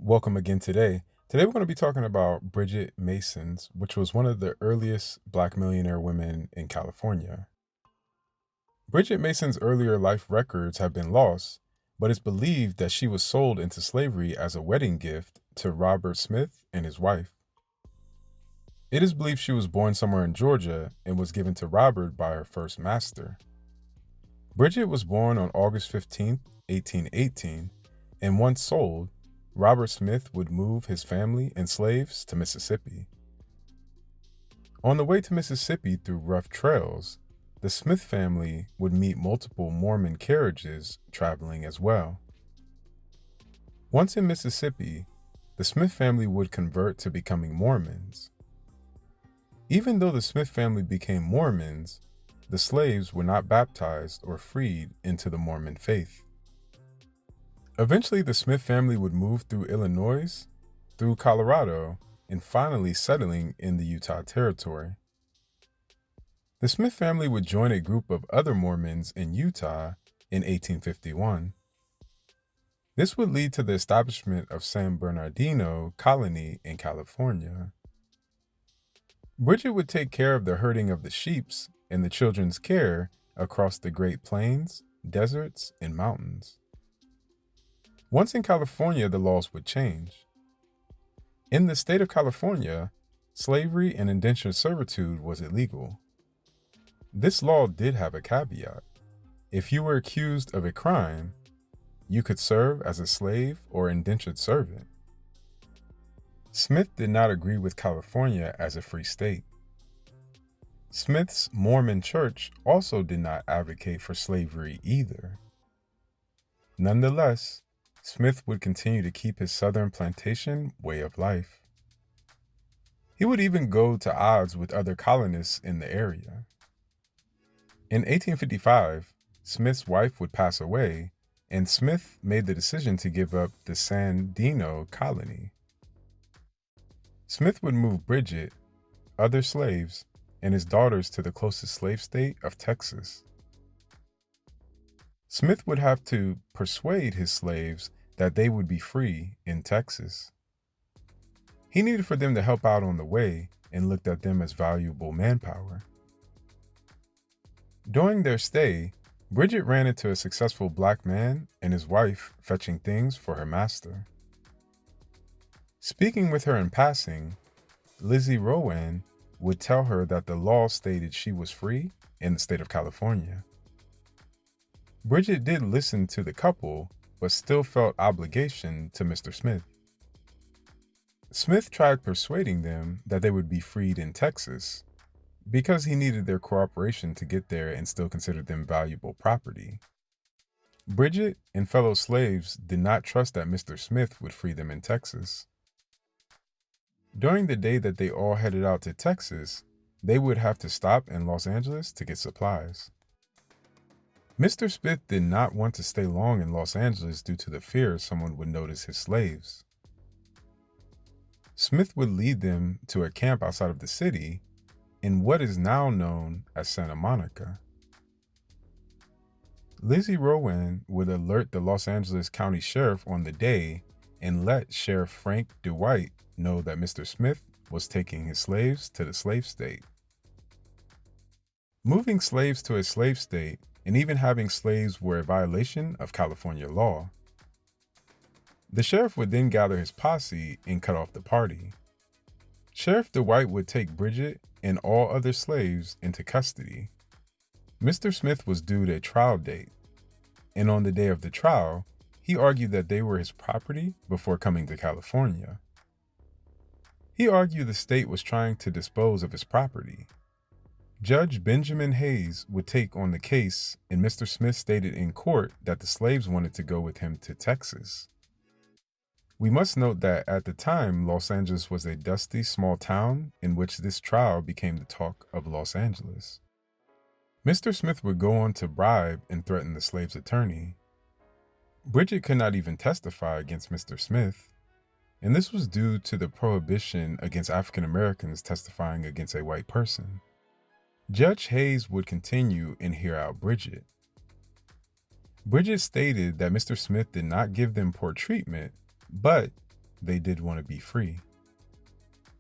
Welcome again today. Today we're going to be talking about Bridget Mason, which was one of the earliest Black millionaire women in California. Bridget Mason's earlier life records have been lost, but it's believed that she was sold into slavery as a wedding gift to Robert Smith and his wife. It is believed she was born somewhere in Georgia and was given to Robert by her first master. Bridget was born on August 15, 1818, and once sold, Robert Smith would move his family and slaves to Mississippi. On the way to Mississippi through rough trails, the Smith family would meet multiple Mormon carriages traveling as well. Once in Mississippi, the Smith family would convert to becoming Mormons. Even though the Smith family became Mormons, the slaves were not baptized or freed into the Mormon faith. Eventually, the Smith family would move through Illinois, through Colorado, and finally settling in the Utah Territory. The Smith family would join a group of other Mormons in Utah in 1851. This would lead to the establishment of San Bernardino Colony in California. Bridget would take care of the herding of the sheep and the children's care across the Great Plains, deserts, and mountains. Once in California, the laws would change. In the state of California, slavery and indentured servitude was illegal. This law did have a caveat. If you were accused of a crime, you could serve as a slave or indentured servant. Smith did not agree with California as a free state. Smith's Mormon church also did not advocate for slavery either. Nonetheless, Smith would continue to keep his Southern plantation way of life. He would even go to odds with other colonists in the area. In 1855, Smith's wife would pass away, and Smith made the decision to give up the San Dino colony. Smith would move Bridget, other slaves, and his daughters to the closest slave state of Texas. Smith would have to persuade his slaves that they would be free in Texas. He needed for them to help out on the way and looked at them as valuable manpower. During their stay, Bridget ran into a successful Black man and his wife fetching things for her master. Speaking with her in passing, Lizzie Rowan would tell her that the law stated she was free in the state of California. Bridget did listen to the couple, but still felt obligation to Mr. Smith. Smith tried persuading them that they would be freed in Texas because he needed their cooperation to get there and still considered them valuable property. Bridget and fellow slaves did not trust that Mr. Smith would free them in Texas. During the day that they all headed out to Texas, they would have to stop in Los Angeles to get supplies. Mr. Smith did not want to stay long in Los Angeles due to the fear someone would notice his slaves. Smith would lead them to a camp outside of the city in what is now known as Santa Monica. Lizzie Rowan would alert the Los Angeles County Sheriff on the day and let Sheriff Frank DeWitt know that Mr. Smith was taking his slaves to the slave state. Moving slaves to a slave state and even having slaves were a violation of California law. The sheriff would then gather his posse and cut off the party. Sheriff DeWitt would take Bridget and all other slaves into custody. Mr. Smith was due a trial date, and on the day of the trial, he argued that they were his property before coming to California. He argued the state was trying to dispose of his property. Judge Benjamin Hayes would take on the case, and Mr. Smith stated in court that the slaves wanted to go with him to Texas. We must note that at the time, Los Angeles was a dusty small town in which this trial became the talk of Los Angeles. Mr. Smith would go on to bribe and threaten the slave's attorney. Bridget could not even testify against Mr. Smith, and this was due to the prohibition against African Americans testifying against a white person. Judge Hayes would continue and hear out Bridget. Bridget stated that Mr. Smith did not give them poor treatment, but they did want to be free.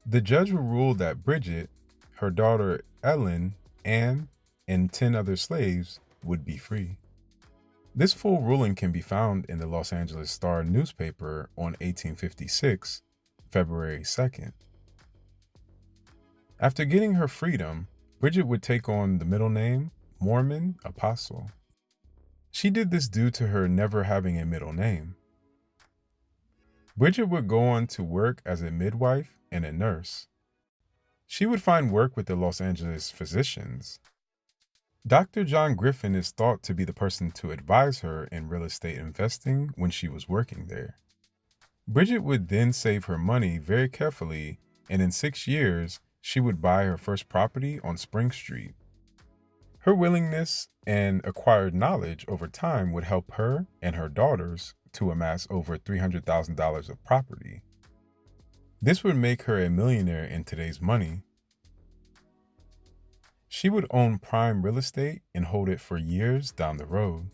The judge would rule that Bridget, her daughter Ellen, Anne, and 10 other slaves would be free. This full ruling can be found in the Los Angeles Star newspaper on 1856, February 2nd. After getting her freedom, Bridget would take on the middle name Mormon Apostle. She did this due to her never having a middle name. Bridget would go on to work as a midwife and a nurse. She would find work with the Los Angeles physicians. Dr. John Griffin is thought to be the person to advise her in real estate investing when she was working there. Bridget would then save her money very carefully, and in 6 years, she would buy her first property on Spring Street. Her willingness and acquired knowledge over time would help her and her daughters to amass over $300,000 of property. This would make her a millionaire in today's money. She would own prime real estate and hold it for years down the road.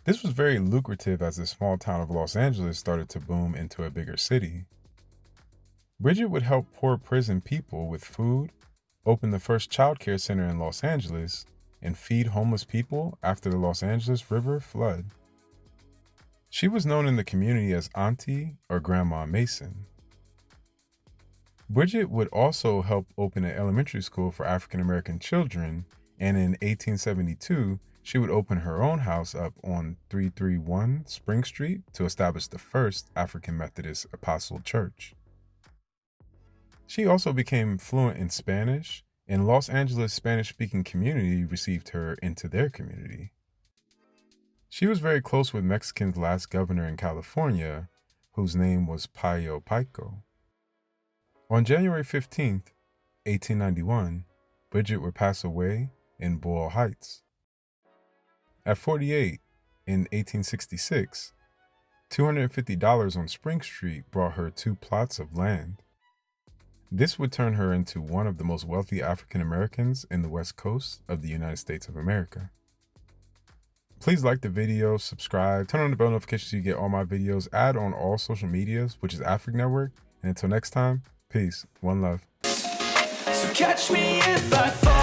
This was very lucrative as the small town of Los Angeles started to boom into a bigger city. Bridget would help poor prison people with food, open the first child care center in Los Angeles, and feed homeless people after the Los Angeles River flood. She was known in the community as Auntie or Grandma Mason. Bridget would also help open an elementary school for African American children, and in 1872, she would open her own house up on 331 Spring Street to establish the first African Methodist Episcopal church. She also became fluent in Spanish, and Los Angeles Spanish-speaking community received her into their community. She was very close with Mexican's last governor in California, whose name was Payo Pico. On January 15th, 1891, Bridget would pass away in Boyle Heights. At 48, in 1866, $250 on Spring Street brought her 2 plots of land. This would turn her into one of the most wealthy African Americans in the West Coast of the United States of America. Please like the video, subscribe, turn on the bell notifications so you get all my videos, add on all social medias, which is Africnetwork, and until next time, peace, one love. So catch me if I fall.